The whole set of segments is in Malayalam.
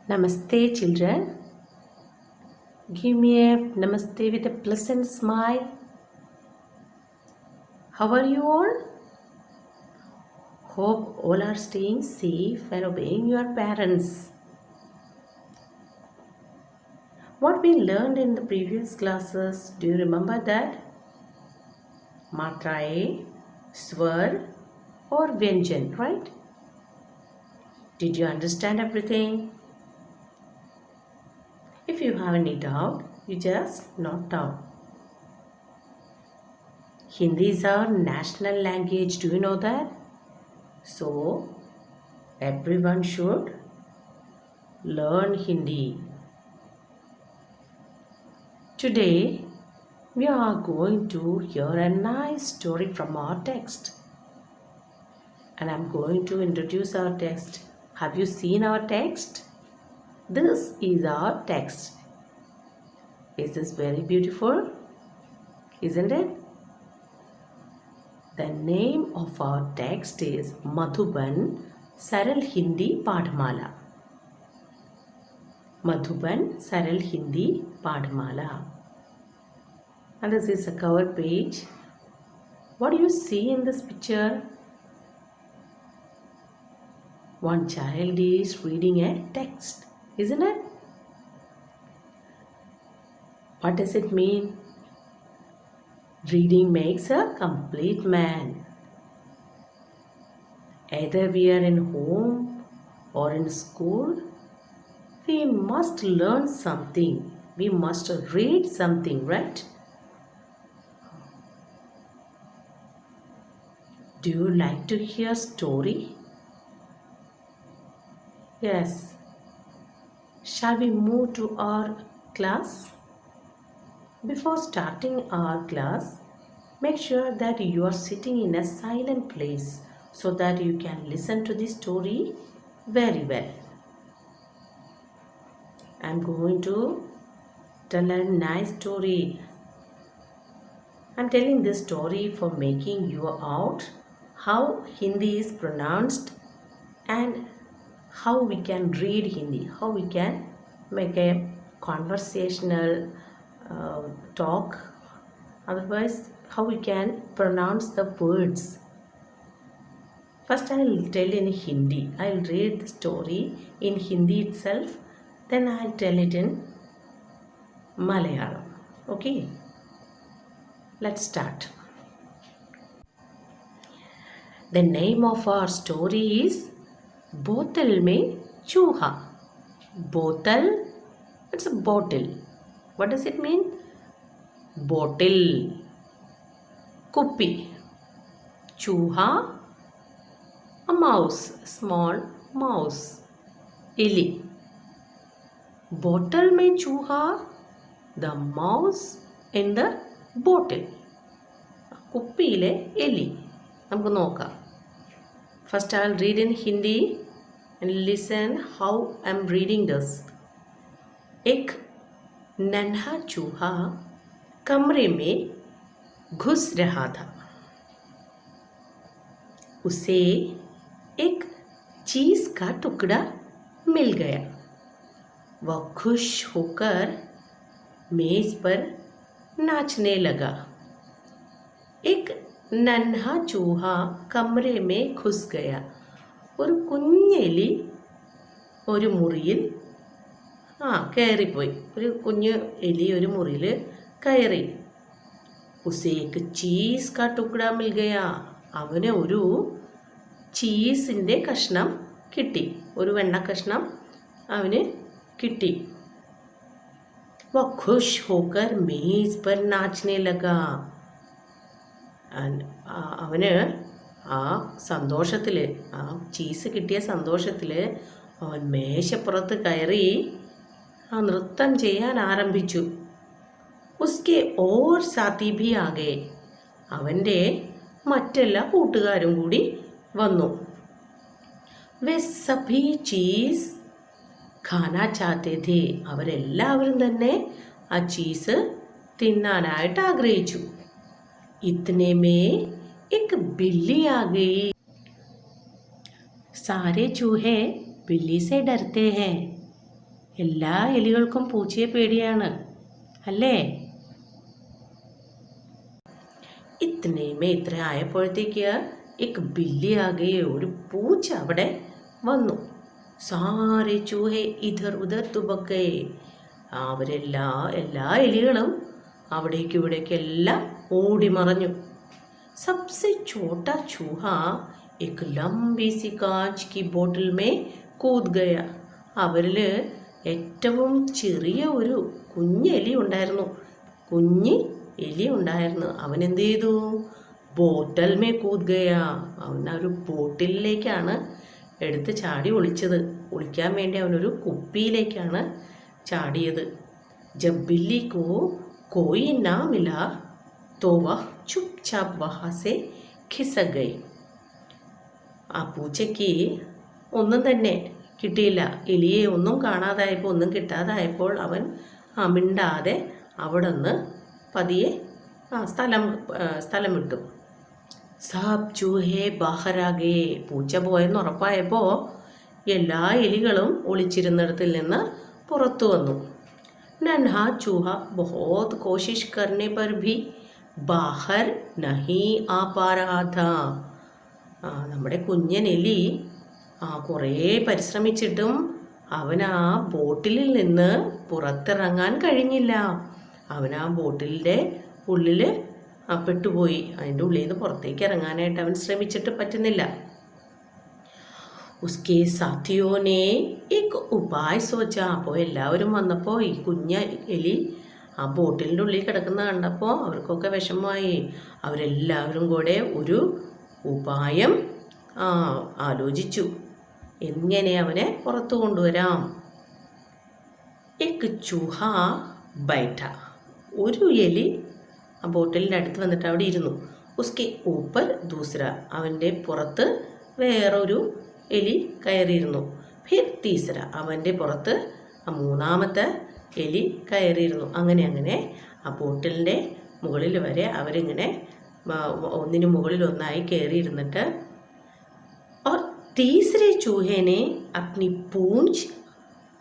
Namaste, children. Give me a namaste with a pleasant smile. How are you all? Hope all are staying safe and obeying your parents. What we learned in the previous classes, do you remember that? Matra, swar, or vyanjan, right? Did you understand everything? If you have any doubt, you just note down. Hindi is our national language. Do you know that? So, everyone should learn Hindi. Today, we are going to hear a nice story from our text. And I'm going to introduce our text. Have you seen our text? This is our text. Is this very beautiful? Isn't it? The name of our text is Madhuban Saral Hindi Padmala. Madhuban Saral Hindi Padmala. And this is a cover page. What do you see in this picture? One child is reading a text, isn't it? What does it mean? Reading makes a complete man. Either we are in home or in school, we must learn something. We must read something, right? Do you like to hear story? Yes. Shall we move to our class? Before starting our class, make sure that you are sitting in a silent place so that you can listen to the story very well. I am going to tell a nice story. I am telling this story for making you out how Hindi is pronounced and how we can read Hindi, how we can make a conversational talk, otherwise how we can pronounce the words. First I will tell in Hindi. I will read the story in Hindi itself, then I will tell it in Malayalam. Okay, let's start. The name of our story is Bottle Mein Chooha. Bottle, it's a bottle. What does it mean? Bottle. Kuppi. Chooha, a mouse, small mouse. Ili. Bottle mein chooha, the mouse in the bottle. കുപ്പിയിലെ എലി. നമുക്ക് നോക്കാം. First I will read in Hindi and listen how I am reading this. एक नन्हा चूहा कमरे में घुस रहा था. उसे एक चीज का टुकड़ा मिल गया. वह खुश होकर मेज पर नाचने लगा. एक നൻഹ ചൂഹ കമറേ മേ ഘുസ് ഗയ. ഒരു കുഞ്ഞെലി ഒരു മുറിയിൽ കയറിപ്പോയി. ഒരു കുഞ്ഞു എലി ഒരു മുറിയിൽ കയറി. ഉസേക്ക് ചീസ് കാ ടുക്ട മിൽ ഗയ. അവന് ഒരു ചീസിൻ്റെ കഷ്ണം കിട്ടി. ഒരു വെണ്ണ കഷ്ണം അവന് കിട്ടി. വ ഖുഷ് ഹോക്കർ മേസ് പർ നാച്നെ ലഗാ. അവന് ആ സന്തോഷത്തിൽ, ആ ചീസ് കിട്ടിയ സന്തോഷത്തിൽ അവൻ മേശപ്പുറത്ത് കയറി നൃത്തം ചെയ്യാൻ ആരംഭിച്ചു. ഉസ്കെ ഓർ സാത്തി ഭി ആകെ. അവൻ്റെ മറ്റെല്ലാ കൂട്ടുകാരും കൂടി വന്നു. വെ സഭി ചീസ് ഖാനാ ചാത്തെ ഥേ. അവരെല്ലാവരും തന്നെ ആ ചീസ് തിന്നാനായിട്ട് ആഗ്രഹിച്ചു. इतने में एक बिल्ली आ गई. सारे चूहे बिल्ली से डरते हैं. എല്ലാ എലികൾക്കും പൂച്ചയെ പേടിയാണ് അല്ലേ? ഇത്ര ആയപ്പോഴത്തേക്ക് एक बिल्ली आ गई, ഒരു പൂച്ച അവിടെ വന്നു. സാരെ ചൂഹെ ഇധർ ഉധർ തുബക്കെ. എല്ലാ എലികളും അവിടേക്ക് ഇവിടേക്കെല്ലാം ഓടി മറഞ്ഞു. सबसे छोटा चूहा एक लंबी सी कांच की बोतल में कूद गया. അവരിൽ ഏറ്റവും ചെറിയ ഒരു കുഞ്ഞ് എലി ഉണ്ടായിരുന്നു. അവൻ എന്ത് ചെയ്തു? Bottle may കൂത് Gaya. അവൻ ഒരു ബോട്ടിലേക്കാണ് എടുത്ത് ചാടി ഒളിക്കാൻ വേണ്ടി അവനൊരു കുപ്പിയിലേക്കാണ് ചാടിയത്. ജബ് ബില്ലി കോ കോയി നാ മിലാ तो वह चुपचाप वहाँ से खिसक गई. ആ പൂച്ചയ്ക്ക് ഒന്നും തന്നെ കിട്ടിയില്ല. എലിയെ ഒന്നും കാണാതായപ്പോൾ, ഒന്നും കിട്ടാതായപ്പോൾ അവൻ മിണ്ടാതെ അവിടെ നിന്ന് പതിയെ സ്ഥലം വിട്ടു. സാബ് ചൂഹേ ബാഹരാഗേ. പൂച്ച പോയെന്ന് ഉറപ്പായപ്പോൾ എല്ലാ എലികളും ഒളിച്ചിരുന്നിടത്തിൽ നിന്ന് പുറത്തു വന്നു. നൻഹാ ചൂഹ ബഹുത് കോശിഷ് കർനെ പർ ഭി ബാഹർ നഹി ആ പാ രഹാ ഥാ. നമ്മുടെ കുഞ്ഞനെലി കുറേ പരിശ്രമിച്ചിട്ടും അവൻ ആ ബോട്ടിലിൽ നിന്ന് പുറത്തിറങ്ങാൻ കഴിഞ്ഞില്ല. അവൻ ആ ബോട്ടിലിൻ്റെ ഉള്ളിൽ പെട്ടുപോയി. അതിൻ്റെ ഉള്ളിൽ നിന്ന് പുറത്തേക്ക് ഇറങ്ങാനായിട്ട് അവൻ ശ്രമിച്ചിട്ട് പറ്റുന്നില്ല. ഉസ്കെ സാഥിയോനെ ഏക് ഉപായ് സോച്ച. അപ്പോൾ എല്ലാവരും വന്നപ്പോൾ ഈ കുഞ്ഞ എലി ആ ബോട്ടിലിൻ്റെ ഉള്ളിൽ കിടക്കുന്ന കണ്ടപ്പോൾ അവർക്കൊക്കെ വിഷമമായി. അവരെല്ലാവരും കൂടെ ഒരു ഉപായം ആലോചിച്ചു, എങ്ങനെ അവനെ പുറത്തു കൊണ്ടുവരാം. എക് ചൂഹ ബൈഠ. ഒരു എലി ആ ബോട്ടിലിൻ്റെ അടുത്ത് വന്നിട്ട് അവിടെ ഇരുന്നു. ഉസ്കെ ഊപ്പർ ദൂസര. അവൻ്റെ പുറത്ത് വേറൊരു എലി കയറിയിരുന്നു. ഫിർ തീസര. അവൻ്റെ പുറത്ത് മൂന്നാമത്തെ എലി കയറിയിരുന്നു. അങ്ങനെ ആ ബോട്ടിലിൻ്റെ മുകളിൽ വരെ അവരിങ്ങനെ ഒന്നിനു മുകളിൽ ഒന്നായി കയറിയിരുന്നിട്ട് और तीसरे चूहे ने अपनी पूंछ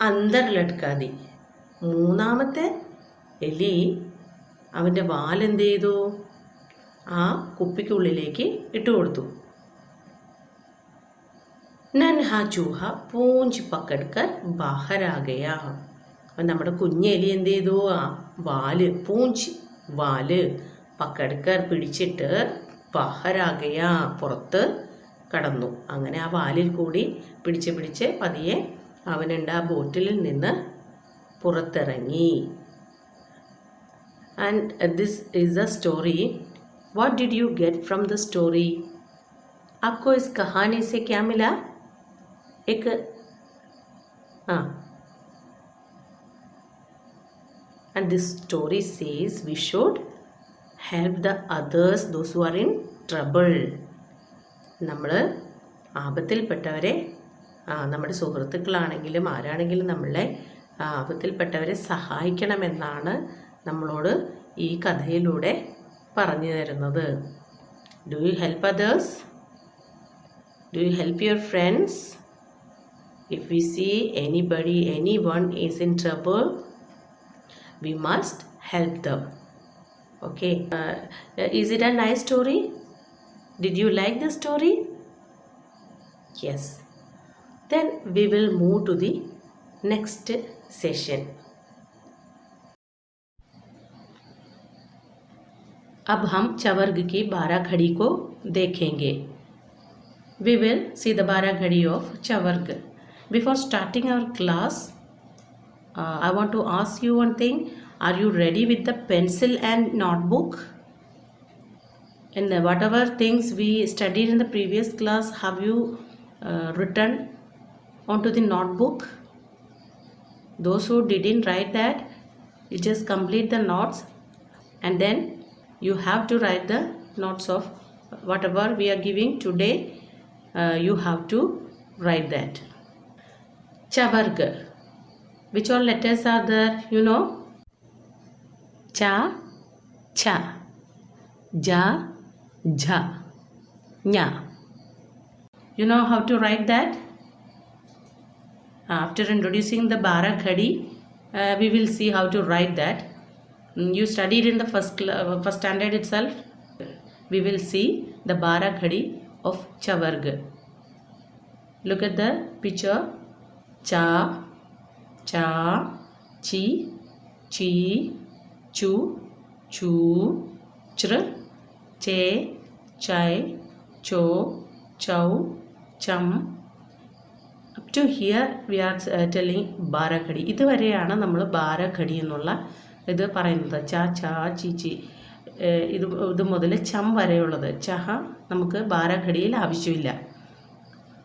अंदर लटका दी. മൂന്നാമത്തെ എലി അവൻ്റെ വാലെന്ത് ചെയ്തു? ആ കുപ്പിക്കുള്ളിലേക്ക് ഇട്ടുകൊടുത്തു. നൻഹാ ചൂഹ പൂഞ്ച് പക്കഡ്കർ ബാഹർ ആ ഗയാ. അപ്പം നമ്മുടെ കുഞ്ഞെലി എന്ത് ചെയ്തു? ആ വാല് പക്കഡ്കർ പിടിച്ചിട്ട് ബാഹരാകയ പുറത്ത് കടന്നു. അങ്ങനെ ആ വാലിൽ കൂടി പിടിച്ച് പതിയെ അവനുണ്ട് ആ ബോട്ടിലിൽ നിന്ന് പുറത്തിറങ്ങി. And this is A story. What did you get from the story? आपको इस कहानी से क्या मिला? एक and this story says we should help the others, those who are in trouble. നമ്മൾ ആപത്തിൽപ്പെട്ടവരെ, നമ്മുടെ സുഹൃത്തുക്കളാണെങ്കിലും ആരാണെങ്കിലും നമ്മളെ ആപത്തിൽപ്പെട്ടവരെ സഹായിക്കണമെന്നാണ് നമ്മളോട് ഈ കഥയിലൂടെ പറഞ്ഞു തരുന്നത്. Do you help others? Do you help your friends? If we see anyone is in trouble, we must help them. Okay. Is it a nice story? Did you like the story? Yes. Then we will move to the next session. अब हम चवर्ग की 12 घड़ी को देखेंगे. We will see the 12 घड़ी of Chavarg. Before starting our class, I want to ask you one thing. Are you ready with the pencil and notebook? And whatever things we studied in the previous class, have you written onto the notebook? Those who didn't write that, you just complete the notes and then you have to write the notes of whatever we are giving today. You have to write that. Chavarg. Which all letters are there? You know? Cha, cha, ja, jha, nya. You know how to write that? After introducing the Barakhadi, we will see how to write that. You studied in the first standard itself. We will see the Barakhadi of Chavarg. Look at the picture. Cha, cha, chi, chi, chu, chu, chr, che, chai, cho, chow, cham. Up to here we are telling Barakhadi. ഇതുവരെയാണ് നമ്മൾ ബാരഖടി എന്നുള്ള ഇത് പറയുന്നത്. ച ച ചി ചി ഇത് മുതൽ ചം വരെയുള്ളത്. ചഹ നമുക്ക് ബാരഖടിയിൽ ആവശ്യമില്ല.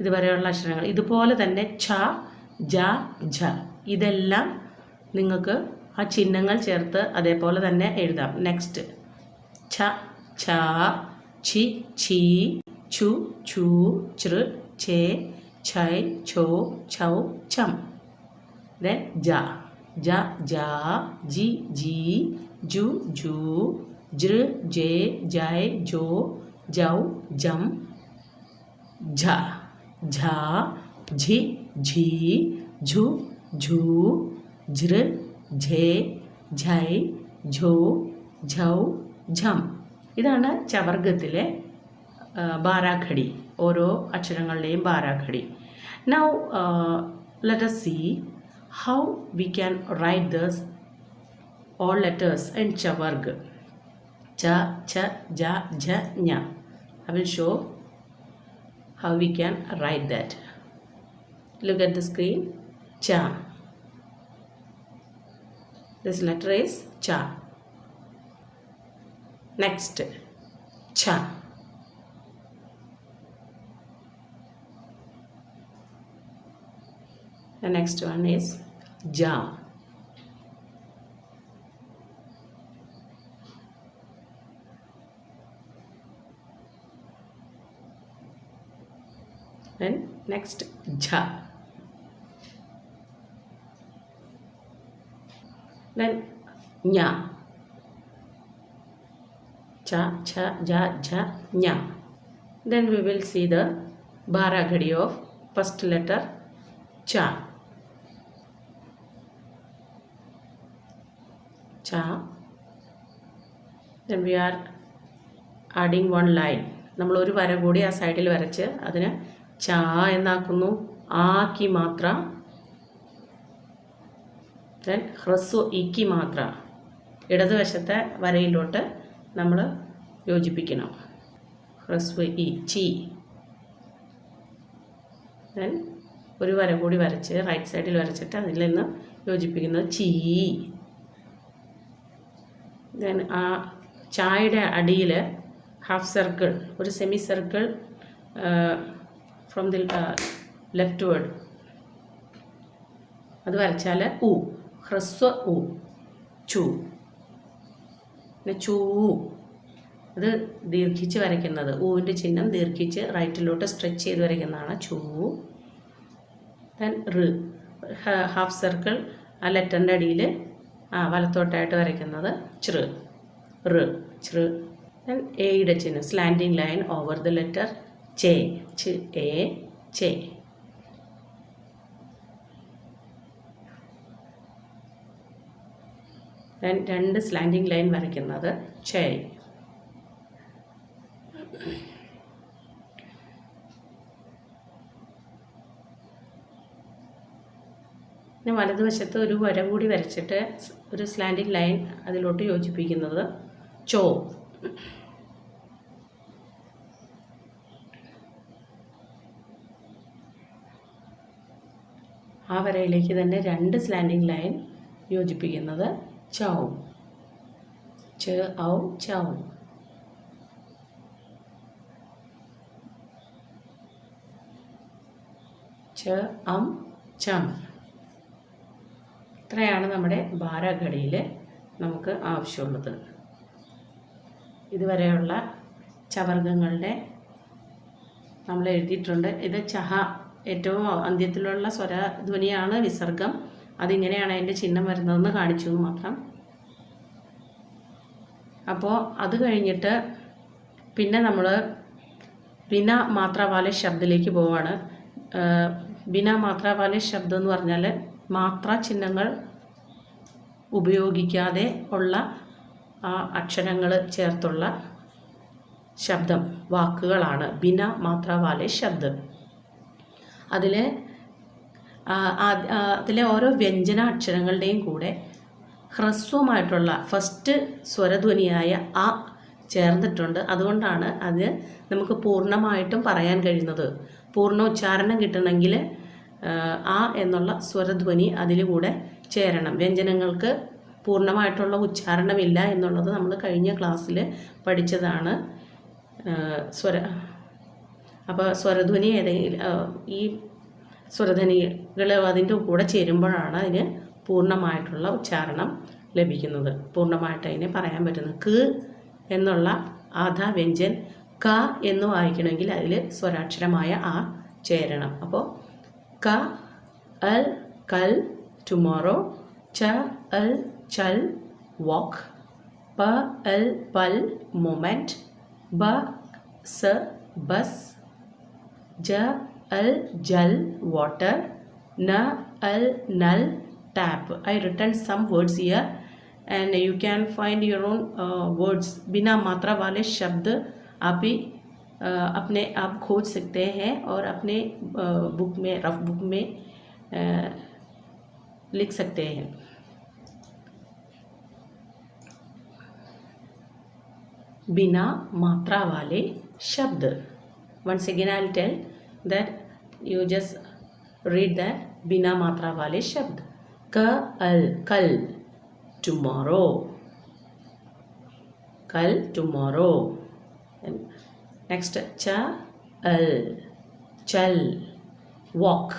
ഇതുവരെയുള്ള അക്ഷരങ്ങൾ ഇതുപോലെ തന്നെ ഛ ജ ഝ ഇതെല്ലാം നിങ്ങൾക്ക് ആ ചിഹ്നങ്ങൾ ചേർത്ത് അതേപോലെ തന്നെ എഴുതാം. നെക്സ്റ്റ് ഛ ഛ ഛി ഛി ഛു ഛു ചൃ ഛേ ഛൈ ഛോ ഛൗ ഛം. ദെൻ ജ ജ ജ ജി ജി ജു ജു ജൃ ജേ ജൈ ജോ ജൗ ജം ഝ ഝ ഝി ഝി ഝു ഝു ഝൃ ഝേ ഝൈ ഝോ ഝൗ ഝം. ഇതാണ് ചവർഗത്തിലെ ബാരാഖടി, ഓരോ അക്ഷരങ്ങളുടെയും ബാരാഖടി. Now let us see how we can write this all letters in Chavarg. Cha, cha, ja, ja, nya. I will show how we can write that. Look at the screen. Cha. This letter is cha. Next, cha. The next one is ja. Then next jha. Then nya. Cha, cha, ja, jha, nya. Then we will see the Barakhadi of first letter cha. Cha. Then we are adding one line. നമ്മൾ ഒരു വര കൂടി ആ സൈഡിൽ വരച്ച് അതിന് ചാ എന്നാക്കുന്നു. ആക്കി മാത്ര. ദെൻ ഹ്രസ്വ ഇക്കി മാത്ര ഇടതുവശത്തെ വരയിലോട്ട് നമ്മൾ യോജിപ്പിക്കണം. ഹ്രസ്വ ഇ ചി. ദെൻ ഒരു വര കൂടി വരച്ച് റൈറ്റ് സൈഡിൽ വരച്ചിട്ട് അതിൽ നിന്ന് യോജിപ്പിക്കുന്നത് ചീ. ദെൻ ആ ചായയുടെ അടിയിൽ ഹാഫ് സർക്കിൾ, ഒരു semi circle from the left word അത് വരച്ചാൽ ഉ, ഹ്രസ്വ ഉ, ചു. പിന്നെ ചൂ അത് ദീർഘിച്ച് വരയ്ക്കുന്നത്, ഊവിൻ്റെ ചിഹ്നം ദീർഘിച്ച് റൈറ്റിലോട്ട് സ്ട്രെച്ച് ചെയ്ത് വരയ്ക്കുന്നതാണ് ചൂ. ദെൻ റ്, ഹാഫ് സർക്കിൾ ആ ലെറ്ററിൻ്റെ അടിയിൽ വലത്തോട്ടായിട്ട് വരയ്ക്കുന്നത് ചൃ, റ്, ചൃ. ദെൻ എയുടെ ചിഹ്നം slanting line over the letter ചേ, ച് എ ചേ. ദെൻ രണ്ട് സ്ലാൻഡിങ് ലൈൻ വരയ്ക്കുന്നത് ചേ. പിന്നെ വലതുവശത്ത് ഒരു വര കൂടി വരച്ചിട്ട് ഒരു സ്ലാൻഡിങ് ലൈൻ അതിലോട്ട് യോജിപ്പിക്കുന്നത് ചോ. ആ വരയിലേക്ക് തന്നെ രണ്ട് സ്ലാൻഡിങ് ലൈൻ യോജിപ്പിക്കുന്നത് ചൗ, ച ഔ ചൗ. ച അം ചം. ഇത്രയാണ് നമ്മുടെ ബാരാഖടിയിൽ നമുക്ക് ആവശ്യമുള്ളത്. ഇതുവരെയുള്ള ചവർഗങ്ങളുടെ നമ്മൾ എഴുതിയിട്ടുണ്ട്. ഇത് ചഹ ഏറ്റവും അന്ത്യത്തിലുള്ള സ്വരധ്വനിയാണ് വിസർഗം. അതിങ്ങനെയാണ് അതിൻ്റെ ചിഹ്നം വരുന്നതെന്ന് കാണിച്ചു എന്ന് മാത്രം. അപ്പോൾ അത് കഴിഞ്ഞിട്ട് പിന്നെ നമ്മൾ ബിന മാത്രവാല ശബ്ദത്തിലേക്ക് പോവാണ്. ബിന മാത്ര വാലെ ശബ്ദം എന്ന് പറഞ്ഞാൽ മാത്ര ചിഹ്നങ്ങൾ ഉപയോഗിക്കാതെ ഉള്ള അക്ഷരങ്ങൾ ചേർത്തുള്ള ശബ്ദം വാക്കുകളാണ് ബിന മാത്ര വാലെ ശബ്ദം. അതിലെ ഓരോ വ്യഞ്ജന അക്ഷരങ്ങളുടെയും കൂടെ ഹ്രസ്വമായിട്ടുള്ള ഫസ്റ്റ് സ്വരധ്വനിയായ അ ചേർന്നിട്ടുണ്ട്. അതുകൊണ്ടാണ് അത് നമുക്ക് പൂർണ്ണമായിട്ടും പറയാൻ കഴിയുന്നത്. പൂർണ്ണ ഉച്ചാരണം കിട്ടണമെങ്കിൽ ആ എന്നുള്ള സ്വരധ്വനി അതിലൂടെ ചേരണം. വ്യഞ്ജനങ്ങൾക്ക് പൂർണ്ണമായിട്ടുള്ള ഉച്ചാരണമില്ല എന്നുള്ളത് നമ്മൾ കഴിഞ്ഞ ക്ലാസ്സിൽ പഠിച്ചതാണ്. അപ്പോൾ സ്വരധ്വനി ഈ സ്വരധ്വനികൾ അതിൻ്റെ കൂടെ ചേരുമ്പോഴാണ് അതിന് പൂർണ്ണമായിട്ടുള്ള ഉച്ചാരണം ലഭിക്കുന്നത്, പൂർണ്ണമായിട്ട് അതിനെ പറയാൻ പറ്റുന്നത്. ക എന്നുള്ള ആധാ വ്യഞ്ജൻ ക എന്ന് വായിക്കണമെങ്കിൽ അതിൽ സ്വരാക്ഷരമായ ആ ചേരണം. അപ്പോൾ ക അൽ കൽ ടുമോറോ, ച അൽ ചൽ വാക്ക്, പ അൽ പൽ മൊമെൻറ്റ്, ബ സ ബസ്, ജ al jal water, na al null tap. I written some words here and you can find your own words. बिना मात्रा वाले शब्द आप भी अपने आप खोज सकते हैं और अपने बुक में रफ बुक में लिख सकते हैं. बिना मात्रा वाले शब्द. Once again I'll tell that you just read that बिना मात्रा वाले शब्द. क अल कल tomorrow, कल tomorrow. And next च अल चल walk,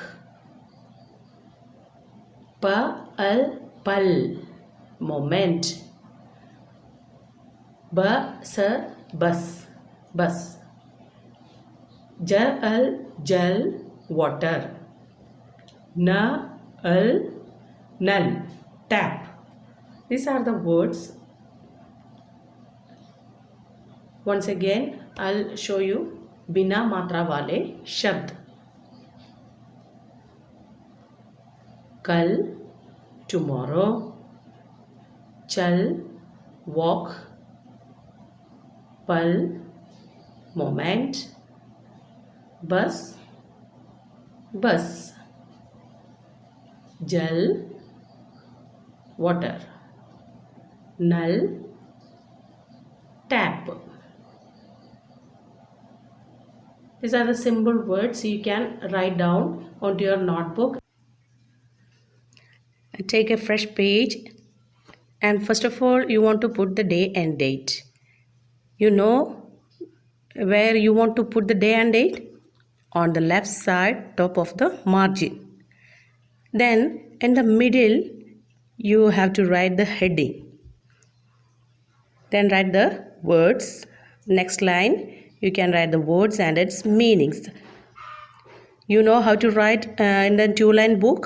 प अल पल moment, ब स बस बस, ज अल जल water, न अल नल tap. These are the words. Once again I'll show you बिना मात्रा वाले शब्द. कल tomorrow, चल walk, पल moment, बस बस, जल water, null tap. These are the simple words you can write down onto your notebook. Take a fresh page and first of all you want to put the day and date. You know where you want to put the day and date? On the left side top of the margin. Then in the middle you have to write the heading. Then write the words. Next line you can write the words and its meanings. You know how to write in the 2-line book?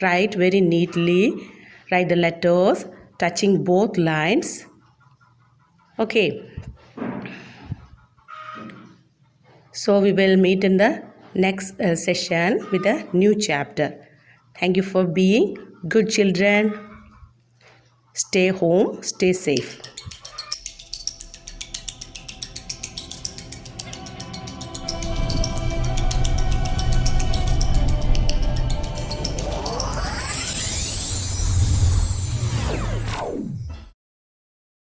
Write very neatly. Write the letters touching both lines. Okay. So we will meet in the next session with a new chapter. Thank you for being good children. Stay home, stay safe.